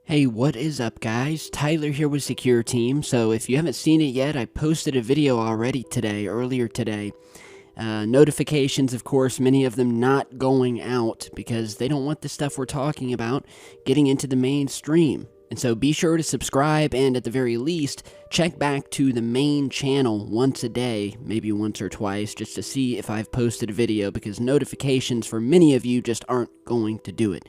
Hey, what is up, guys? Tyler here with Secure Team. So if you haven't seen it yet, I posted a video already earlier today. Notifications, of course, many of them not going out because they don't want the stuff we're talking about getting into the mainstream. And so be sure to subscribe and at the very least, check back to the main channel once a day, maybe once or twice, just to see if I've posted a video because notifications for many of you just aren't going to do it.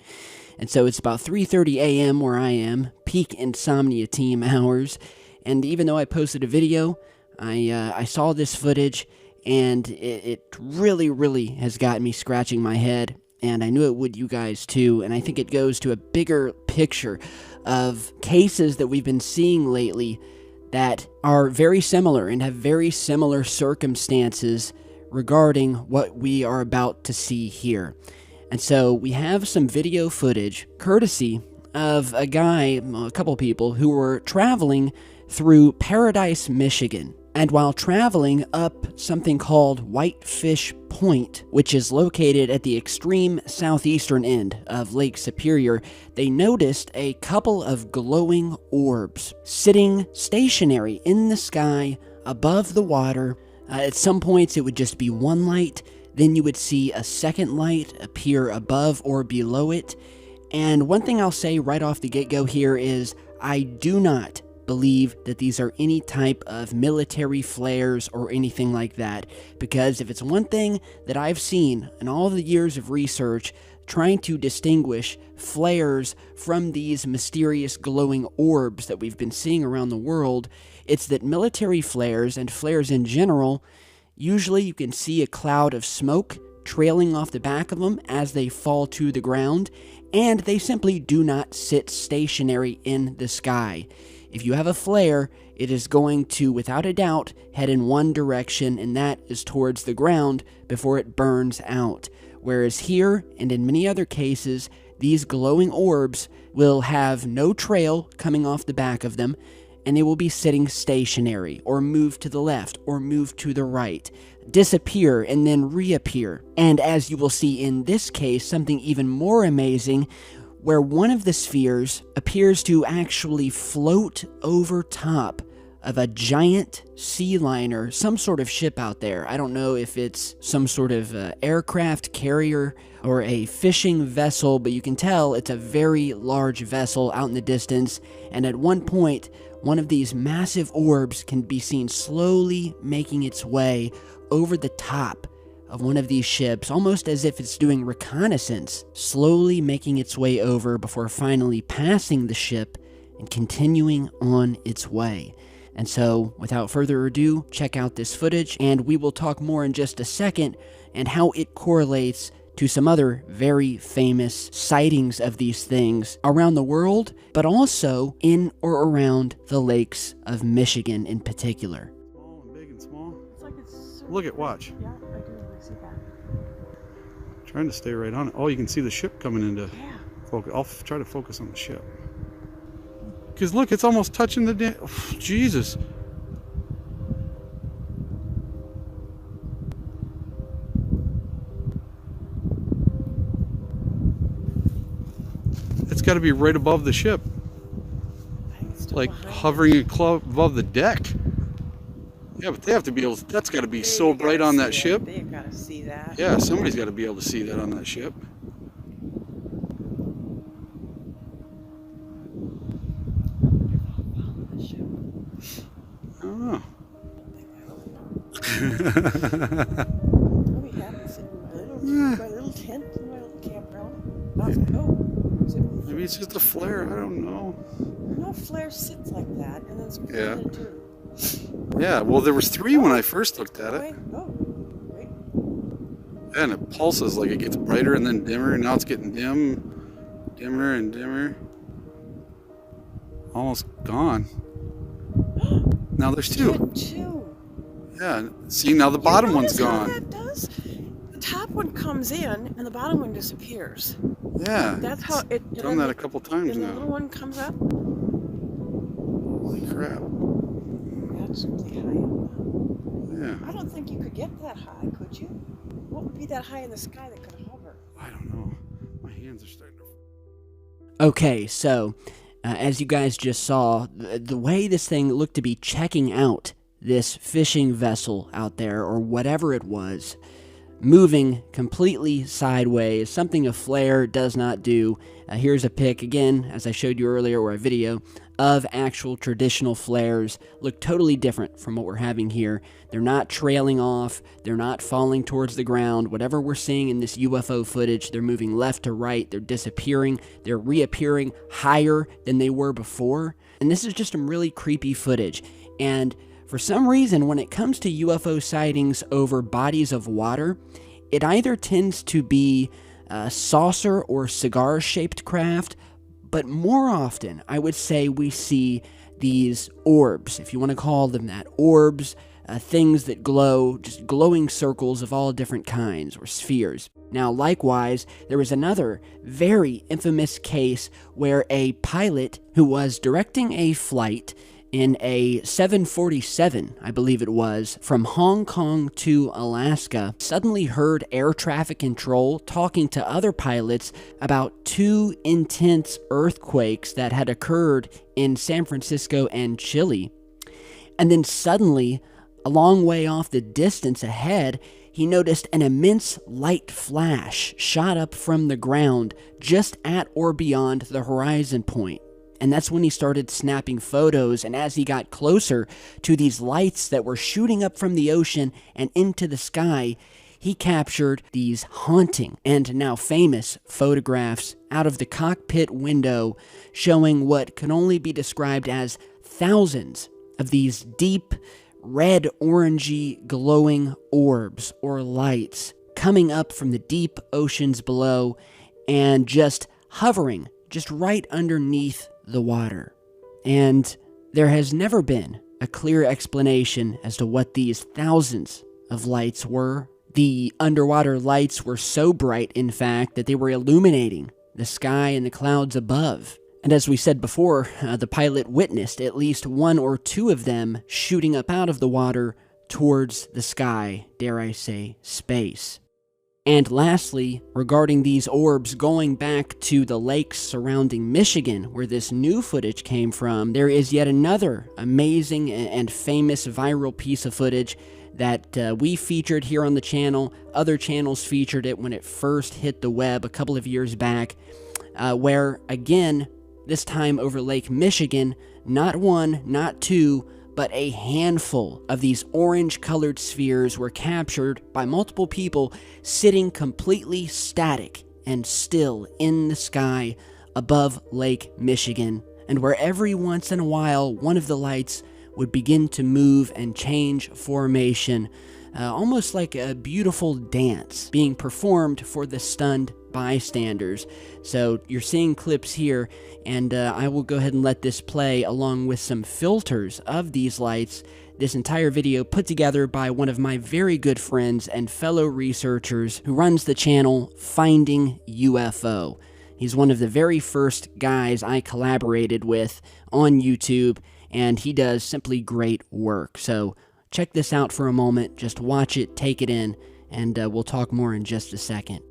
And so it's about 3:30 a.m. where I am, peak insomnia team hours, and even though I posted a video, I saw this footage, and it really has got me scratching my head, and I knew it would you guys too, and I think it goes to a bigger picture of cases that we've been seeing lately that are very similar and have very similar circumstances regarding what we are about to see here. And so we have some video footage, courtesy of a couple people who were traveling through Paradise, Michigan. And while traveling up something called Whitefish Point, which is located at the extreme southeastern end of Lake Superior, they noticed a couple of glowing orbs sitting stationary in the sky above the water. At some points it would just be one light. Then you would see a second light appear above or below it. And one thing I'll say right off the get-go here is I do not believe that these are any type of military flares or anything like that. Because if it's one thing that I've seen in all the years of research trying to distinguish flares from these mysterious glowing orbs that we've been seeing around the world, it's that military flares and flares in general, usually you can see a cloud of smoke trailing off the back of them as they fall to the ground, and they simply do not sit stationary in the sky. If you have a flare, it is going to, without a doubt, head in one direction, and that is towards the ground before it burns out. Whereas here, and in many other cases, these glowing orbs will have no trail coming off the back of them, and they will be sitting stationary, or move to the left, or move to the right, disappear, and then reappear. And as you will see in this case, something even more amazing, where one of the spheres appears to actually float over top of a giant sea liner, some sort of ship out there. I don't know if it's some sort of aircraft carrier or a fishing vessel, but you can tell it's a very large vessel out in the distance, and at one point, one of these massive orbs can be seen slowly making its way over the top of one of these ships, almost as if it's doing reconnaissance, slowly making its way over before finally passing the ship and continuing on its way. And so, without further ado, check out this footage, and we will talk more in just a second and how it correlates to some other very famous sightings of these things around the world, but also in or around the lakes of Michigan in particular. Small and big and small. It's like it's Look at, watch. Yeah, I do really see that. Trying to stay right on it. Oh, you can see the ship coming into Yeah. focus. I'll try to focus on the ship. Because look, it's almost touching the Jesus. It's got to be right above the ship. I think it's still Like behind hovering us. above the deck. Yeah, but they have to be able to, that's got to be so bright on that ship. They've got to see that. Yeah, somebody's got to be able to see that on that ship. The ship. I don't know. I'll be happy sitting in my little tent in my little campground. Oh, is it? Maybe it's just a flare. I don't know. No flare sits like that, and then it's Yeah. split in two. Yeah, well, there was three when I first looked at it. Wait, oh, wait. And it pulses, like it gets brighter and then dimmer, and now it's getting dimmer and dimmer. Almost gone. Now there's two. Get two. Yeah, see, now the bottom one's You notice how gone. that does? The top one comes in, and the bottom one disappears. Yeah, That's how it. it's done that a couple times And the little now. one comes up. Holy crap. That's really high up. Yeah, I don't think you could get that high, could you? What would be that high in the sky that could hover? I don't know. My hands are starting to... Okay, so As you guys just saw, the way this thing looked to be checking out this fishing vessel out there, or whatever it was, moving completely sideways, something a flare does not do. Here's a pic, again, as I showed you earlier, or a video, of actual traditional flares. Look totally different from what we're having here. They're not trailing off, they're not falling towards the ground. Whatever we're seeing in this UFO footage, they're moving left to right, they're disappearing, they're reappearing higher than they were before. And this is just some really creepy footage. And for some reason, when it comes to UFO sightings over bodies of water, it either tends to be saucer or cigar-shaped craft, but more often, I would say we see these orbs, if you want to call them that. Orbs, things that glow, just glowing circles of all different kinds, or spheres. Now, likewise, there was another very infamous case where a pilot who was directing a flight in a 747, I believe it was, from Hong Kong to Alaska, suddenly heard air traffic control talking to other pilots about two intense earthquakes that had occurred in San Francisco and Chile. And then suddenly, a long way off the distance ahead, he noticed an immense light flash shot up from the ground just at or beyond the horizon point. And that's when he started snapping photos, and as he got closer to these lights that were shooting up from the ocean and into the sky, he captured these haunting and now famous photographs out of the cockpit window showing what can only be described as thousands of these deep, red, orangey, glowing orbs or lights coming up from the deep oceans below and just hovering just right underneath the water. And there has never been a clear explanation as to what these thousands of lights were. The underwater lights were so bright, in fact, that they were illuminating the sky and the clouds above. And as we said before, the pilot witnessed at least one or two of them shooting up out of the water towards the sky, dare I say, space. And lastly, regarding these orbs, going back to the lakes surrounding Michigan, where this new footage came from, there is yet another amazing and famous viral piece of footage that we featured here on the channel. Other channels featured it when it first hit the web a couple of years back, where, again, this time over Lake Michigan, not one, not two, but a handful of these orange-colored spheres were captured by multiple people sitting completely static and still in the sky above Lake Michigan, and where every once in a while one of the lights would begin to move and change formation, almost like a beautiful dance being performed for the stunned bystanders. So you're seeing clips here, and I will go ahead and let this play along with some filters of these lights. This entire video put together by one of my very good friends and fellow researchers who runs the channel Finding UFO. He's one of the very first guys I collaborated with on YouTube, and he does simply great work. So check this out for a moment, just watch it, take it in, and we'll talk more in just a second.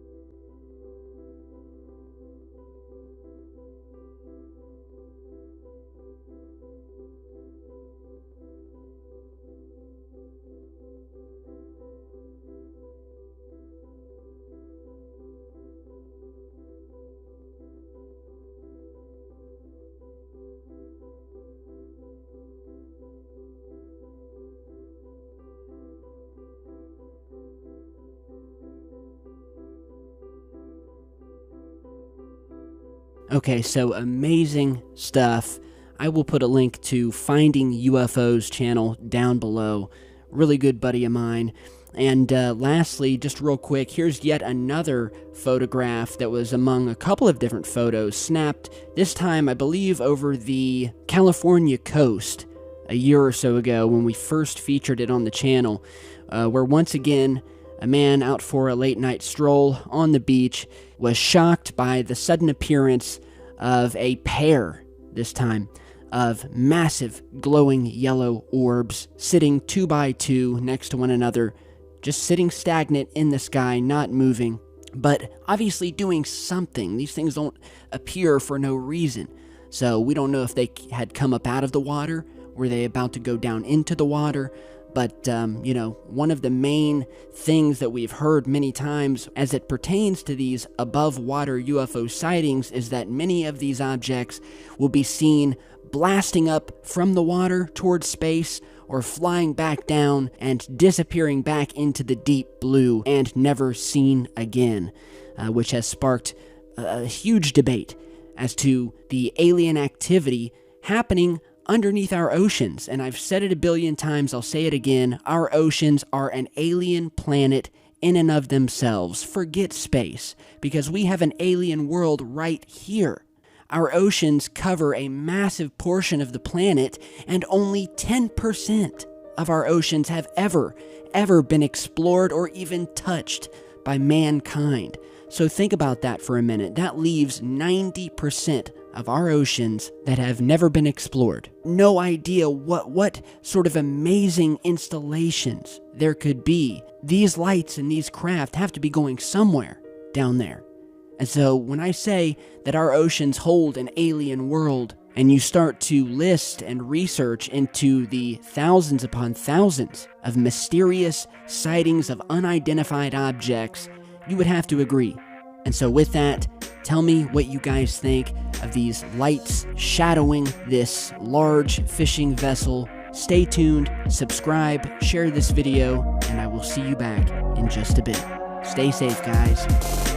Okay, so amazing stuff. I will put a link to Finding UFO's channel down below. Really good buddy of mine. And lastly, just real quick, here's yet another photograph that was among a couple of different photos snapped, this time I believe over the California coast a year or so ago when we first featured it on the channel, where once again a man out for a late night stroll on the beach was shocked by the sudden appearance of a pair, this time, of massive glowing yellow orbs sitting 2 by 2 next to one another, just sitting stagnant in the sky, not moving, but obviously doing something. These things don't appear for no reason. So we don't know if they had come up out of the water. Were they about to go down into the water? But, you know, one of the main things that we've heard many times as it pertains to these above-water UFO sightings is that many of these objects will be seen blasting up from the water towards space or flying back down and disappearing back into the deep blue and never seen again, which has sparked a huge debate as to the alien activity happening underneath our oceans. And I've said it a billion times, I'll say it again, our oceans are an alien planet in and of themselves. Forget space, because we have an alien world right here. Our oceans cover a massive portion of the planet, and only 10% of our oceans have ever been explored or even touched by mankind. So think about that for a minute. That leaves 90% of our oceans that have never been explored. No idea what sort of amazing installations there could be. These lights and these craft have to be going somewhere down there. And so when I say that our oceans hold an alien world, and you start to list and research into the thousands upon thousands of mysterious sightings of unidentified objects, you would have to agree. And so with that, tell me what you guys think of these lights shadowing this large fishing vessel. Stay tuned, subscribe, share this video, and I will see you back in just a bit. Stay safe, guys.